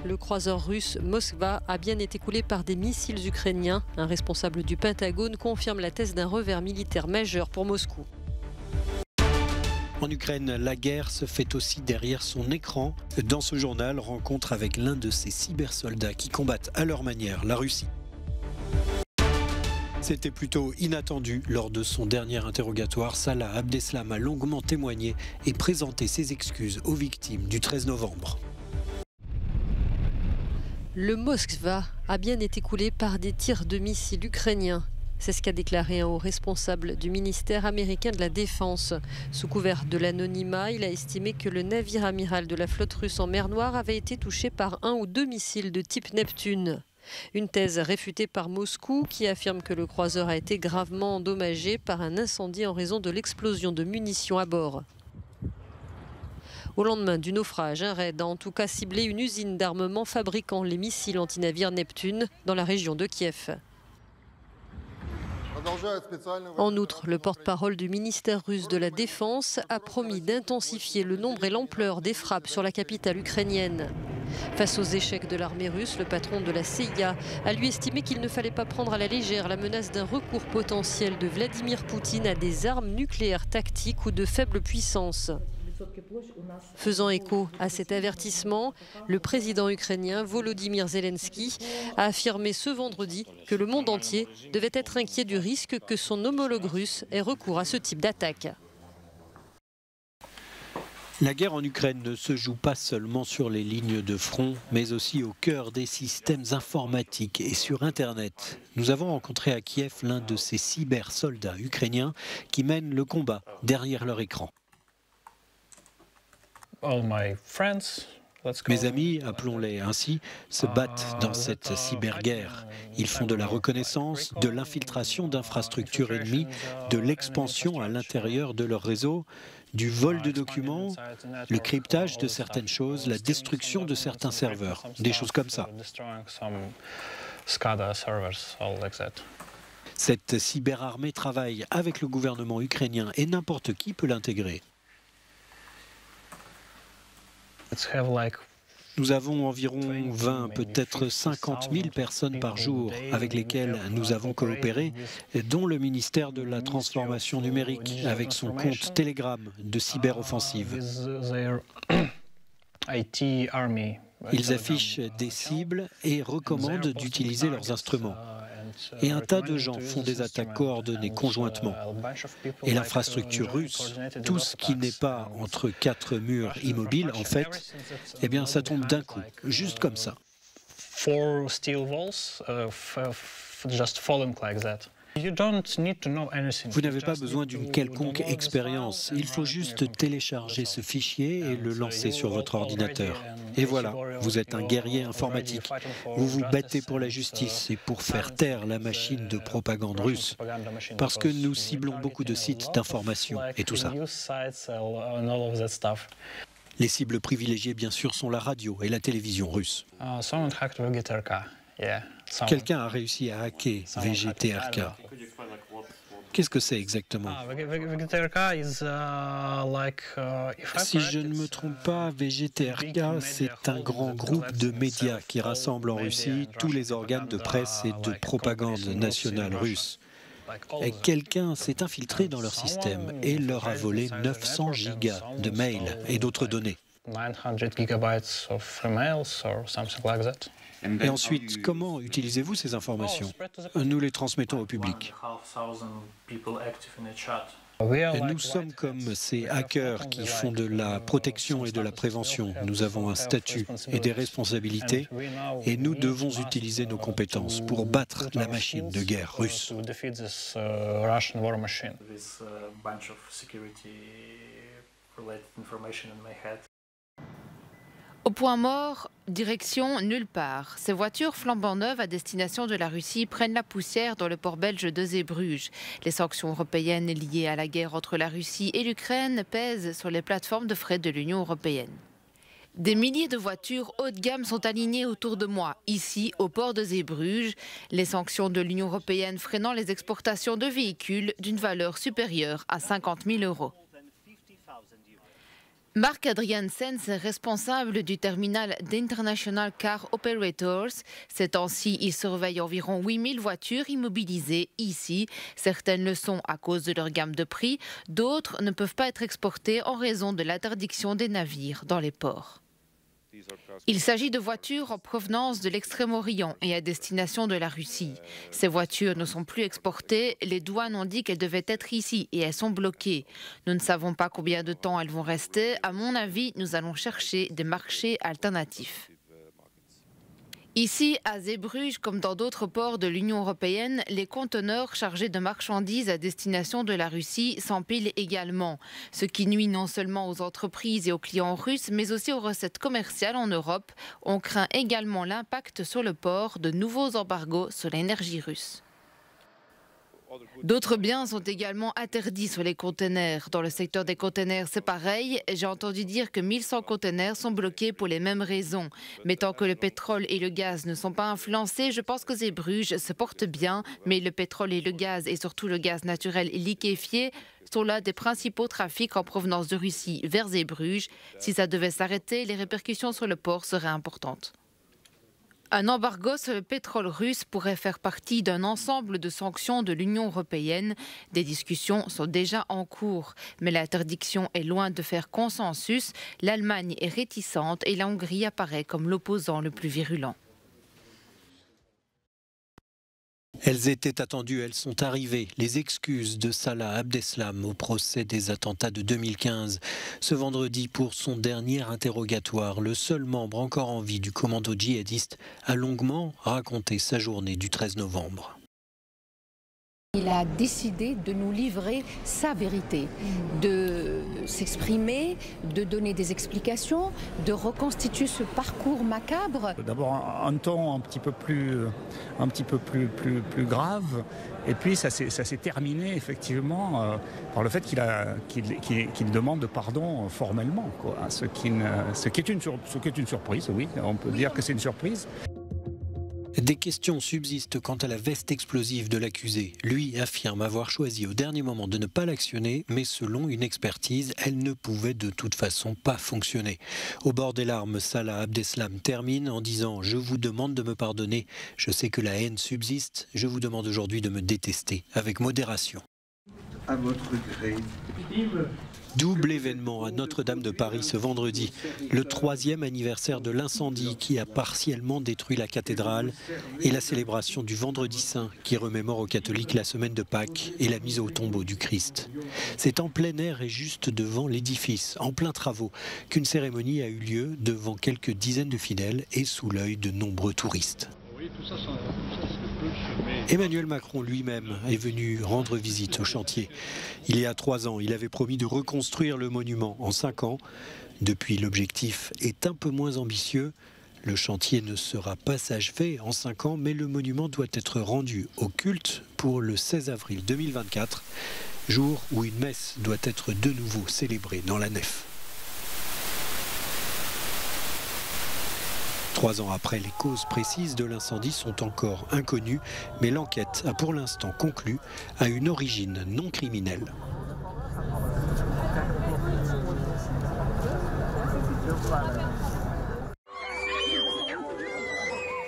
le croiseur russe Moskva a bien été coulé par des missiles ukrainiens. Un responsable du Pentagone confirme la thèse d'un revers militaire majeur pour Moscou. En Ukraine, la guerre se fait aussi derrière son écran. Dans ce journal, rencontre avec l'un de ces cybersoldats qui combattent à leur manière la Russie. C'était plutôt inattendu. Lors de son dernier interrogatoire, Salah Abdeslam a longuement témoigné et présenté ses excuses aux victimes du 13 novembre. Le Moskva a bien été coulé par des tirs de missiles ukrainiens. C'est ce qu'a déclaré un haut responsable du ministère américain de la Défense. Sous couvert de l'anonymat, il a estimé que le navire amiral de la flotte russe en mer Noire avait été touché par 1 ou 2 missiles de type Neptune. Une thèse réfutée par Moscou qui affirme que le croiseur a été gravement endommagé par un incendie en raison de l'explosion de munitions à bord. Au lendemain du naufrage, un raid a en tout cas ciblé une usine d'armement fabriquant les missiles antinavires Neptune dans la région de Kiev. En outre, le porte-parole du ministère russe de la Défense a promis d'intensifier le nombre et l'ampleur des frappes sur la capitale ukrainienne. Face aux échecs de l'armée russe, le patron de la CIA a lui estimé qu'il ne fallait pas prendre à la légère la menace d'un recours potentiel de Vladimir Poutine à des armes nucléaires tactiques ou de faible puissance. Faisant écho à cet avertissement, le président ukrainien Volodymyr Zelensky a affirmé ce vendredi que le monde entier devait être inquiet du risque que son homologue russe ait recours à ce type d'attaque. La guerre en Ukraine ne se joue pas seulement sur les lignes de front, mais aussi au cœur des systèmes informatiques et sur Internet. Nous avons rencontré à Kiev l'un de ces cybersoldats ukrainiens qui mènent le combat derrière leur écran. Mes amis, appelons-les ainsi, se battent dans cette cyberguerre. Ils font de la reconnaissance, de l'infiltration d'infrastructures ennemies, de l'expansion à l'intérieur de leur réseau, du vol de documents, le cryptage de certaines choses, la destruction de certains serveurs, des choses comme ça. Cette cyberarmée travaille avec le gouvernement ukrainien et n'importe qui peut l'intégrer. Nous avons environ 20, peut-être 50 000 personnes par jour avec lesquelles nous avons coopéré, dont le ministère de la Transformation numérique avec son compte Telegram de cyberoffensive. Ils affichent des cibles et recommandent d'utiliser leurs instruments. Et un tas de gens font des attaques coordonnées conjointement. Et l'infrastructure russe, tout ce qui n'est pas entre 4 murs immobiles, en fait, eh bien ça tombe d'un coup, juste comme ça. Vous n'avez pas besoin d'une quelconque expérience, il faut juste télécharger ce fichier et le lancer sur votre ordinateur. Et voilà, vous êtes un guerrier informatique. Vous vous battez pour la justice et pour faire taire la machine de propagande russe, parce que nous ciblons beaucoup de sites d'information et tout ça. Les cibles privilégiées, bien sûr, sont la radio et la télévision russe. Quelqu'un a réussi à hacker VGTRK. Qu'est-ce que c'est exactement? Si je ne me trompe pas, VGTRK, c'est un grand groupe de médias qui rassemble en Russie tous les organes de presse et de propagande nationale russe. Quelqu'un s'est infiltré dans leur système et leur a volé 900 gigas de mails et d'autres données. Et ensuite, comment utilisez-vous ces informations? Nous les transmettons au public. Nous sommes comme ces hackers qui font de la protection et de la prévention. Nous avons un statut et des responsabilités et nous devons utiliser nos compétences pour battre la machine de guerre russe. Au point mort, direction nulle part. Ces voitures flambant neuves à destination de la Russie prennent la poussière dans le port belge de Zeebruges. Les sanctions européennes liées à la guerre entre la Russie et l'Ukraine pèsent sur les plateformes de fret de l'Union européenne. Des milliers de voitures haut de gamme sont alignées autour de moi, ici au port de Zeebruges. Les sanctions de l'Union européenne freinant les exportations de véhicules d'une valeur supérieure à 50 000 €. Marc Adriansens est responsable du terminal d'International Car Operators. Ces temps-ci, il surveille environ 8000 voitures immobilisées ici. Certaines le sont à cause de leur gamme de prix, d'autres ne peuvent pas être exportées en raison de l'interdiction des navires dans les ports. Il s'agit de voitures en provenance de l'Extrême-Orient et à destination de la Russie. Ces voitures ne sont plus exportées. Les douanes ont dit qu'elles devaient être ici et elles sont bloquées. Nous ne savons pas combien de temps elles vont rester. À mon avis, nous allons chercher des marchés alternatifs. Ici, à Zeebrugge, comme dans d'autres ports de l'Union européenne, les conteneurs chargés de marchandises à destination de la Russie s'empilent également. Ce qui nuit non seulement aux entreprises et aux clients russes, mais aussi aux recettes commerciales en Europe. On craint également l'impact sur le port de nouveaux embargos sur l'énergie russe. D'autres biens sont également interdits sur les conteneurs. Dans le secteur des conteneurs, c'est pareil. J'ai entendu dire que 1100 conteneurs sont bloqués pour les mêmes raisons. Mais tant que le pétrole et le gaz ne sont pas influencés, je pense que Zeebrugge se porte bien. Mais le pétrole et le gaz, et surtout le gaz naturel liquéfié, sont là des principaux trafics en provenance de Russie vers Zeebrugge. Si ça devait s'arrêter, les répercussions sur le port seraient importantes. Un embargo sur le pétrole russe pourrait faire partie d'un ensemble de sanctions de l'Union européenne. Des discussions sont déjà en cours, mais l'interdiction est loin de faire consensus. L'Allemagne est réticente et la Hongrie apparaît comme l'opposant le plus virulent. Elles étaient attendues, elles sont arrivées. Les excuses de Salah Abdeslam au procès des attentats de 2015. Ce vendredi, pour son dernier interrogatoire, le seul membre encore en vie du commando djihadiste a longuement raconté sa journée du 13 novembre. Il a décidé de nous livrer sa vérité, de s'exprimer, de donner des explications, de reconstituer ce parcours macabre. D'abord un ton un petit peu plus grave, et puis ça s'est terminé effectivement par le fait qu'il demande pardon formellement, quoi. Ce qui est une surprise, oui, on peut dire que c'est une surprise. Des questions subsistent quant à la veste explosive de l'accusé. Lui affirme avoir choisi au dernier moment de ne pas l'actionner, mais selon une expertise, elle ne pouvait de toute façon pas fonctionner. Au bord des larmes, Salah Abdeslam termine en disant « Je vous demande de me pardonner. Je sais que la haine subsiste. Je vous demande aujourd'hui de me détester avec modération. » À votre gré. Double événement à Notre-Dame de Paris ce vendredi, le 3e anniversaire de l'incendie qui a partiellement détruit la cathédrale et la célébration du Vendredi Saint qui remémore aux catholiques la semaine de Pâques et la mise au tombeau du Christ. C'est en plein air et juste devant l'édifice, en plein travaux, qu'une cérémonie a eu lieu devant quelques dizaines de fidèles et sous l'œil de nombreux touristes. Emmanuel Macron lui-même est venu rendre visite au chantier. Il y a 3 ans, il avait promis de reconstruire le monument en 5 ans. Depuis, l'objectif est un peu moins ambitieux. Le chantier ne sera pas achevé en 5 ans, mais le monument doit être rendu au culte pour le 16 avril 2024, jour où une messe doit être de nouveau célébrée dans la nef. 3 ans après, les causes précises de l'incendie sont encore inconnues, mais l'enquête a pour l'instant conclu à une origine non criminelle.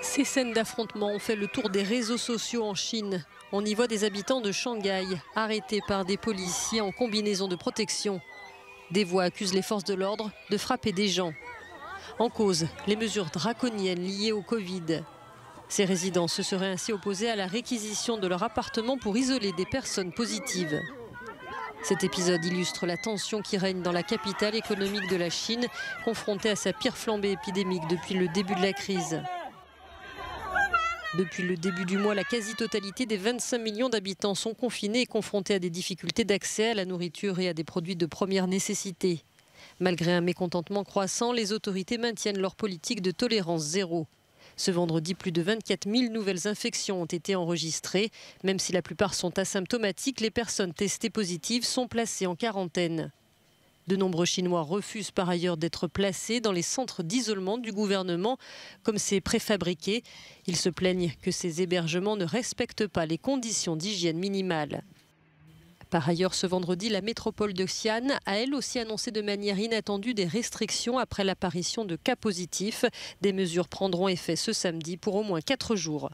Ces scènes d'affrontement ont fait le tour des réseaux sociaux en Chine. On y voit des habitants de Shanghai arrêtés par des policiers en combinaison de protection. Des voix accusent les forces de l'ordre de frapper des gens. En cause, les mesures draconiennes liées au Covid. Ces résidents se seraient ainsi opposés à la réquisition de leur appartement pour isoler des personnes positives. Cet épisode illustre la tension qui règne dans la capitale économique de la Chine, confrontée à sa pire flambée épidémique depuis le début de la crise. Depuis le début du mois, la quasi-totalité des 25 millions d'habitants sont confinés et confrontés à des difficultés d'accès à la nourriture et à des produits de première nécessité. Malgré un mécontentement croissant, les autorités maintiennent leur politique de tolérance zéro. Ce vendredi, plus de 24 000 nouvelles infections ont été enregistrées. Même si la plupart sont asymptomatiques, les personnes testées positives sont placées en quarantaine. De nombreux Chinois refusent par ailleurs d'être placés dans les centres d'isolement du gouvernement, comme ces préfabriqués. Ils se plaignent que ces hébergements ne respectent pas les conditions d'hygiène minimales. Par ailleurs, ce vendredi, la métropole de Xi'an a elle aussi annoncé de manière inattendue des restrictions après l'apparition de cas positifs. Des mesures prendront effet ce samedi pour au moins 4 jours.